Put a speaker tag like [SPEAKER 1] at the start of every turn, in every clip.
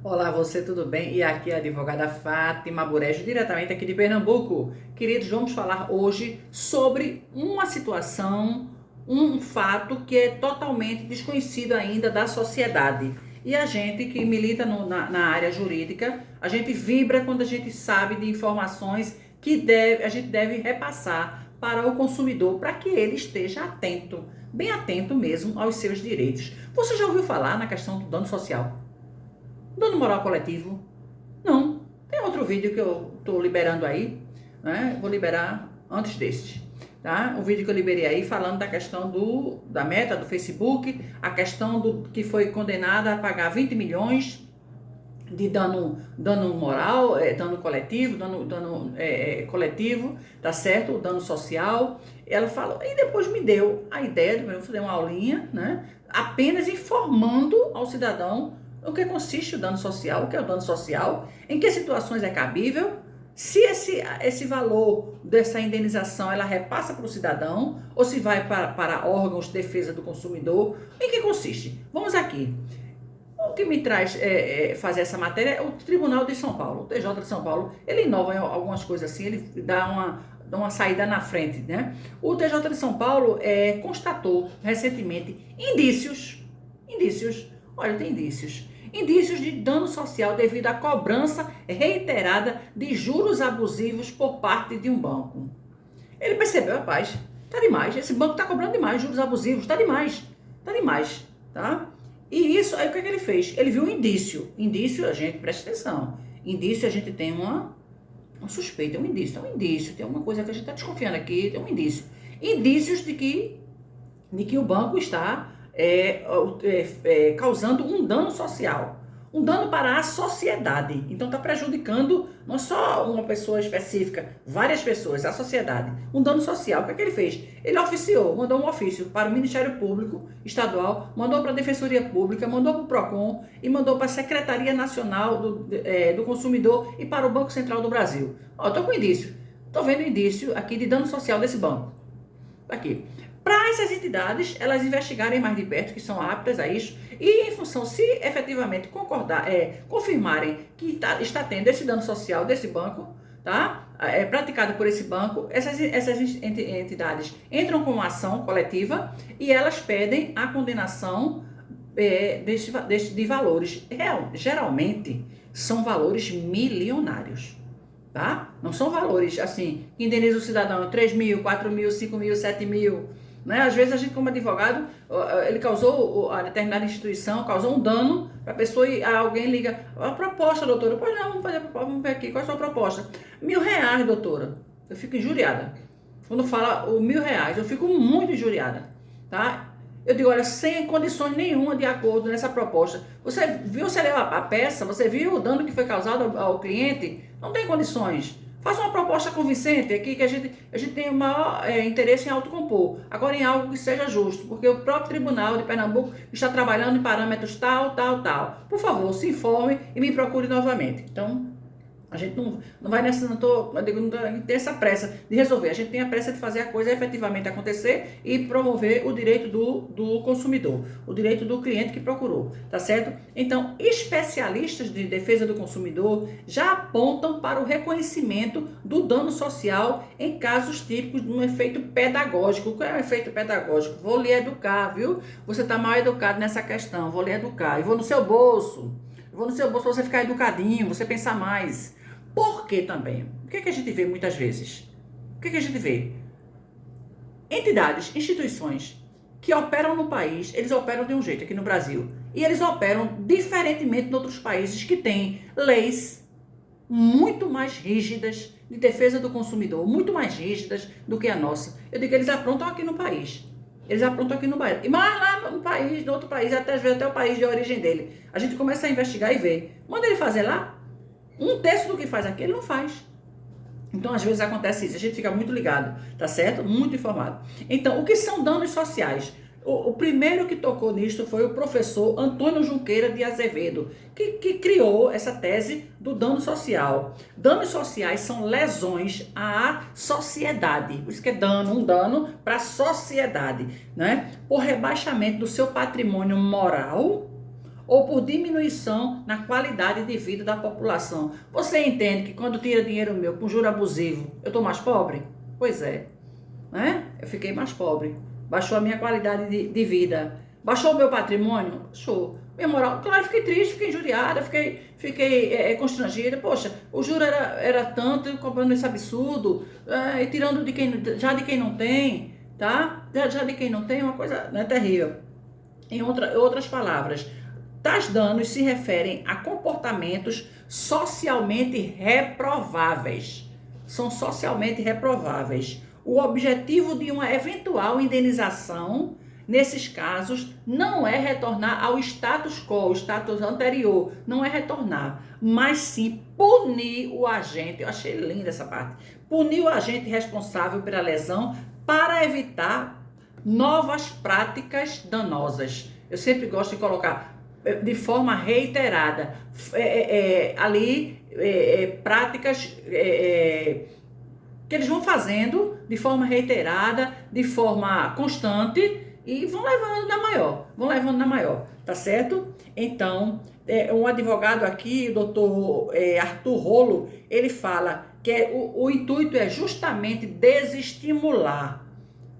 [SPEAKER 1] Olá, você tudo bem? E aqui é a advogada Fátima Burejo, diretamente aqui de Pernambuco. Queridos, vamos falar hoje sobre uma situação, um fato que é totalmente desconhecido ainda da sociedade. E a gente que milita na área jurídica, a gente vibra quando a gente sabe de informações que a gente deve repassar para o consumidor, para que ele esteja atento, bem atento mesmo aos seus direitos. Você já ouviu falar na questão do dano social? Dano moral coletivo? Não. Tem outro vídeo que eu estou liberando aí, né? Vou liberar antes deste, tá? Um vídeo que eu liberei aí falando da questão da meta do Facebook, a questão do que foi condenada a pagar 20 milhões de dano moral, dano coletivo, coletivo, tá certo? O dano social. Ela falou, e depois me deu a ideia de eu fazer uma aulinha, né? Apenas informando ao cidadão o que consiste o dano social, o que é o dano social, em que situações é cabível, se esse valor dessa indenização ela repassa para o cidadão ou se vai para órgãos de defesa do consumidor, em que consiste? Vamos aqui. O que me traz fazer essa matéria é o Tribunal de São Paulo, o TJ de São Paulo. Ele inova em algumas coisas assim, ele dá uma saída na frente, né? O TJ de São Paulo constatou recentemente indícios, olha, tem indícios de dano social devido à cobrança reiterada de juros abusivos por parte de um banco. Ele percebeu, rapaz, tá demais, esse banco tá cobrando demais, juros abusivos, tá demais, tá? E isso, aí o que ele fez? Ele viu um indício, a gente, presta atenção, indício a gente tem uma suspeita, um indício, tem alguma coisa que a gente tá desconfiando aqui, tem um indícios de que o banco está causando um dano social, um dano para a sociedade. Então está prejudicando não só uma pessoa específica, várias pessoas, a sociedade. Um dano social. O que é que ele fez? Ele oficiou, mandou um ofício para o Ministério Público Estadual, mandou para a Defensoria Pública, mandou para o PROCON e mandou para a Secretaria Nacional do Consumidor e para o Banco Central do Brasil. Ó, estou com indício. Estou vendo indício aqui de dano social desse banco. Aqui. Para essas entidades, elas investigarem mais de perto, que são aptas a isso, e em função, se efetivamente confirmarem que está tendo esse dano social desse banco, tá? Praticado por esse banco, essas entidades entram com uma ação coletiva e elas pedem a condenação de valores. Geralmente, são valores milionários. Tá? Não são valores assim, que indeniza o cidadão 3 mil, 4 mil, 5 mil, 7 mil. Né? Às vezes a gente, como advogado, ele causou, a determinada instituição, causou um dano para a pessoa e alguém liga, a proposta, doutora, pois não, vamos ver aqui, qual é a sua proposta? R$ 1.000, doutora. Eu fico injuriada. Quando fala o R$ 1.000, eu fico muito injuriada. Tá? Eu digo, olha, sem condições nenhuma de acordo nessa proposta. Você leu a peça? Você viu o dano que foi causado ao cliente? Não tem condições. Faça uma proposta convincente aqui que a gente tem o maior interesse em autocompor. Agora em algo que seja justo, porque o próprio Tribunal de Pernambuco está trabalhando em parâmetros tal. Por favor, se informe e me procure novamente. Então, a gente não vai nessa, não tem essa pressa de resolver. A gente tem a pressa de fazer a coisa efetivamente acontecer e promover o direito do consumidor, o direito do cliente que procurou, tá certo? Então, especialistas de defesa do consumidor já apontam para o reconhecimento do dano social em casos típicos de um efeito pedagógico. O que é um efeito pedagógico? Vou lhe educar, viu? Você está mal educado nessa questão, vou lhe educar. E vou no seu bolso para você ficar educadinho, você pensar mais. Por que também? O que é que a gente vê muitas vezes? O que é que a gente vê? Entidades, instituições que operam no país, eles operam de um jeito aqui no Brasil. E eles operam diferentemente de outros países que têm leis muito mais rígidas de defesa do consumidor, muito mais rígidas do que a nossa. Eu digo que eles aprontam aqui no país. Eles aprontam aqui no país. Mas lá no país, no outro país, até o país de origem dele. A gente começa a investigar e ver. Manda ele fazer lá, um terço do que faz aqui, ele não faz. Então, às vezes acontece isso. A gente fica muito ligado, tá certo? Muito informado. Então, o que são danos sociais? O primeiro que tocou nisto foi o professor Antônio Junqueira de Azevedo, que criou essa tese do dano social. Danos sociais são lesões à sociedade. Por isso que é um dano para a sociedade, né? Por rebaixamento do seu patrimônio moral ou por diminuição na qualidade de vida da população. Você entende que quando tira dinheiro meu com juro abusivo, eu estou mais pobre? Pois é, né? Eu fiquei mais pobre. Baixou a minha qualidade de vida. Baixou o meu patrimônio? Baixou. Minha moral, claro, fiquei triste, fiquei injuriada, fiquei constrangida. Poxa, o juro era tanto, cobrando esse absurdo, e tirando de quem não tem, tá? Já de quem não tem, é uma coisa, né, terrível. Em outras palavras, tais danos se referem a comportamentos socialmente reprováveis. São socialmente reprováveis. O objetivo de uma eventual indenização, nesses casos, não é retornar ao status quo, o status anterior, não é retornar, mas sim punir o agente. Eu achei linda essa parte. Punir o agente responsável pela lesão para evitar novas práticas danosas. Eu sempre gosto de colocar de forma reiterada práticas que eles vão fazendo de forma reiterada, de forma constante e vão levando na maior, tá certo? Então, um advogado aqui, o doutor Arthur Rolo, ele fala que o intuito é justamente desestimular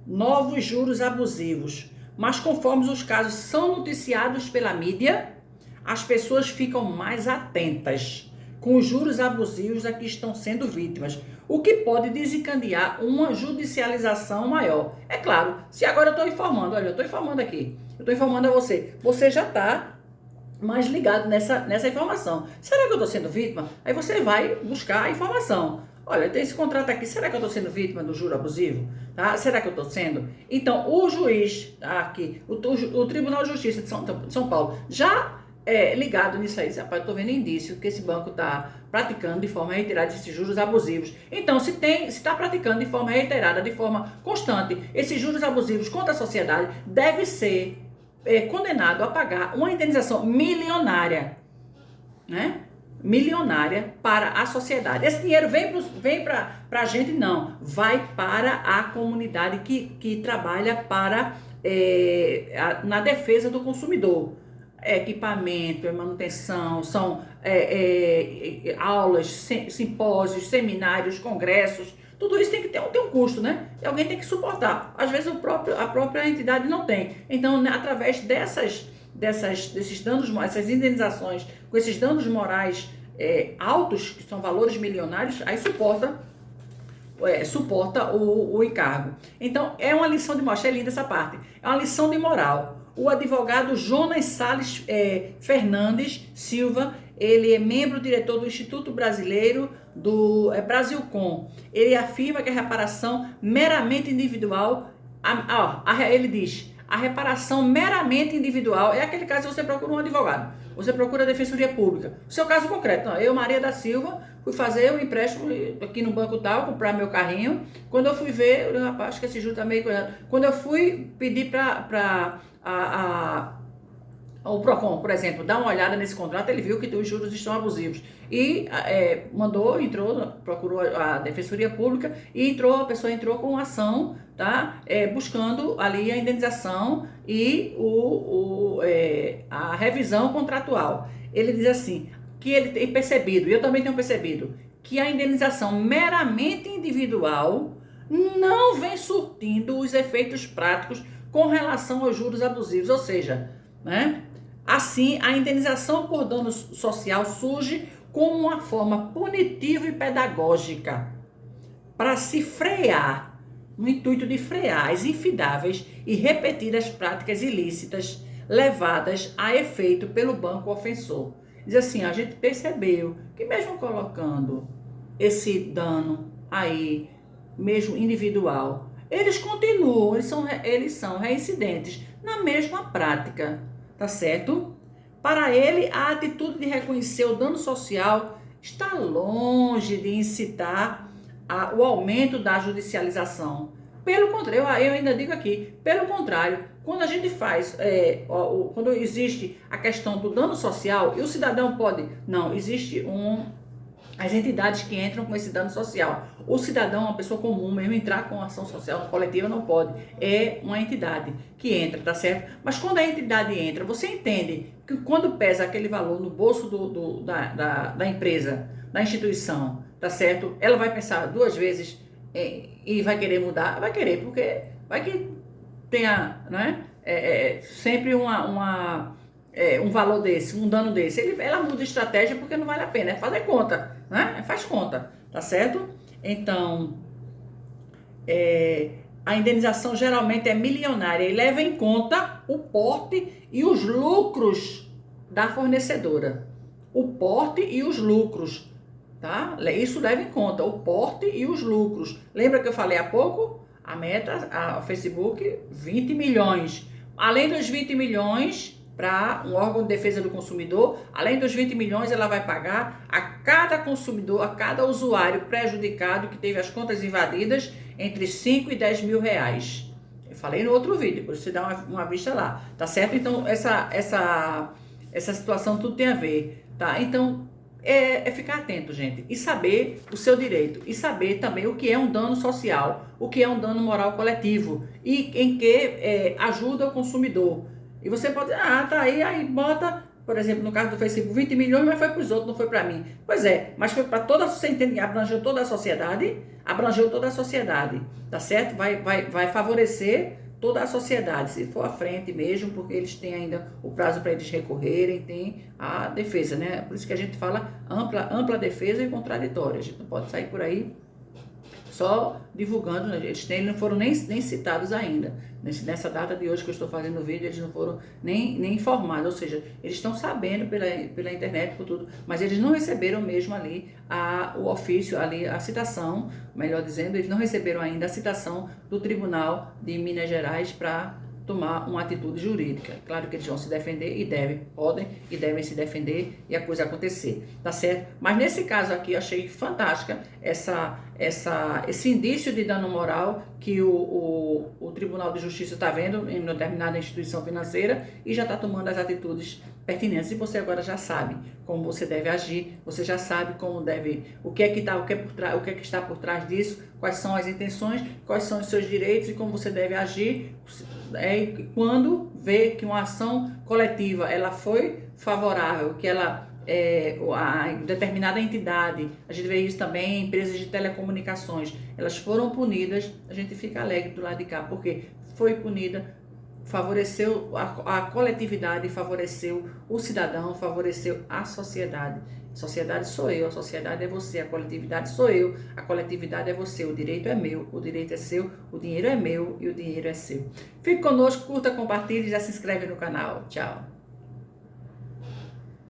[SPEAKER 1] novos juros abusivos, mas conforme os casos são noticiados pela mídia, as pessoas ficam mais atentas com os juros abusivos a que estão sendo vítimas, o que pode desencadear uma judicialização maior. É claro, se agora eu estou informando, olha, eu estou informando aqui, eu estou informando a você, você já está mais ligado nessa informação. Será que eu estou sendo vítima? Aí você vai buscar a informação. Olha, tem esse contrato aqui, será que eu estou sendo vítima do juro abusivo? Tá? Será que eu estou sendo? Então, o juiz aqui, o Tribunal de Justiça de São Paulo, já ligado nisso aí, rapaz, eu estou vendo indício que esse banco está praticando de forma reiterada esses juros abusivos. Então, se está praticando de forma reiterada, de forma constante, esses juros abusivos contra a sociedade, deve ser condenado a pagar uma indenização milionária, né? Milionária para a sociedade. Esse dinheiro vem para a gente? Não. Vai para a comunidade que trabalha na defesa do consumidor. Equipamento, manutenção, são aulas, simpósios, seminários, congressos. Tudo isso tem que ter um custo, né? E alguém tem que suportar. Às vezes a própria entidade não tem. Então, através desses danos, essas indenizações, com esses danos morais altos, que são valores milionários, aí suporta o encargo. Então, é uma lição de moral. Achei linda essa parte. É uma lição de moral. O advogado Jonas Salles Fernandes Silva, ele é membro diretor do Instituto Brasileiro do Brasilcom. Ele afirma que a reparação meramente individual, ele diz, a reparação meramente individual é aquele caso que você procura um advogado, você procura a Defensoria Pública. O seu caso concreto, eu, Maria da Silva, fui fazer um empréstimo aqui no banco tal, comprar meu carrinho. Quando eu fui ver, rapaz, acho que esse juro tá meio coisa. Quando eu fui pedir para o Procon, por exemplo, dar uma olhada nesse contrato, ele viu que os juros estão abusivos e procurou a Defensoria Pública e a pessoa entrou com ação, tá? Buscando ali a indenização e a revisão contratual. Ele diz assim, que ele tem percebido, e eu também tenho percebido, que a indenização meramente individual não vem surtindo os efeitos práticos com relação aos juros abusivos, ou seja, né? Assim, a indenização por dano social surge como uma forma punitiva e pedagógica para se frear, no intuito de frear as infidáveis e repetidas práticas ilícitas levadas a efeito pelo banco ofensor. Diz assim, a gente percebeu que mesmo colocando esse dano aí, mesmo individual, eles continuam, eles são reincidentes na mesma prática, tá certo? Para ele, a atitude de reconhecer o dano social está longe de incitar o aumento da judicialização. Pelo contrário, eu ainda digo aqui, pelo contrário, quando a gente faz, quando existe a questão do dano social, e o cidadão pode, não, existe as entidades que entram com esse dano social. O cidadão, uma pessoa comum, mesmo entrar com ação social coletiva não pode. É uma entidade que entra, tá certo? Mas quando a entidade entra, você entende que quando pesa aquele valor no bolso da empresa, da instituição, tá certo? Ela vai pensar duas vezes e vai querer mudar? Vai querer, porque vai que tenha, né? Sempre um valor desse, um dano desse. Ela muda a estratégia porque não vale a pena, é fazer conta, né? Faz conta, tá certo? Então, a indenização geralmente é milionária e leva em conta o porte e os lucros da fornecedora. O porte e os lucros, tá? Isso leva em conta o porte e os lucros. Lembra que eu falei há pouco? A meta, a Facebook, 20 milhões. Além dos 20 milhões para um órgão de defesa do consumidor, além dos 20 milhões, ela vai pagar a cada consumidor, a cada usuário prejudicado que teve as contas invadidas entre 5 e 10 mil reais. Eu falei no outro vídeo, por isso você dá uma vista lá, tá certo? Então, essa situação tudo tem a ver, tá? Então, é ficar atento, gente, e saber o seu direito, e saber também o que é um dano social, o que é um dano moral coletivo, e em que ajuda o consumidor. E você pode, tá aí bota, por exemplo, no caso do Facebook, 20 milhões, mas foi para os outros, não foi para mim. Pois é, mas foi para toda, você entende, abrangeu toda a sociedade, tá certo? Vai favorecer toda a sociedade, se for à frente mesmo, porque eles têm ainda o prazo para eles recorrerem, tem a defesa, né? Por isso que a gente fala ampla defesa e contraditória. A gente não pode sair por aí só divulgando, né? Eles não foram nem citados ainda. Nessa data de hoje que eu estou fazendo o vídeo, eles não foram nem informados, ou seja, eles estão sabendo pela internet, por tudo, mas eles não receberam mesmo ali o ofício, ali a citação, melhor dizendo, eles não receberam ainda a citação do Tribunal de Minas Gerais para tomar uma atitude jurídica. Claro que eles vão se defender e devem se defender e a coisa acontecer, tá certo? Mas nesse caso aqui eu achei fantástica esse indício de dano moral que o Tribunal de Justiça está vendo em determinada instituição financeira e já está tomando as atitudes pertinentes. E você agora já sabe como você deve agir, você já sabe o que está por trás disso, quais são as intenções, quais são os seus direitos e como você deve agir quando vê que uma ação coletiva ela foi favorável, que ela a determinada entidade, a gente vê isso também em empresas de telecomunicações, elas foram punidas, a gente fica alegre do lado de cá, porque foi punida, favoreceu a coletividade, favoreceu o cidadão, favoreceu a sociedade. A sociedade sou eu, a sociedade é você, a coletividade sou eu, a coletividade é você, o direito é meu, o direito é seu, o dinheiro é meu e o dinheiro é seu. Fique conosco, curta, compartilhe e já se inscreve no canal. Tchau.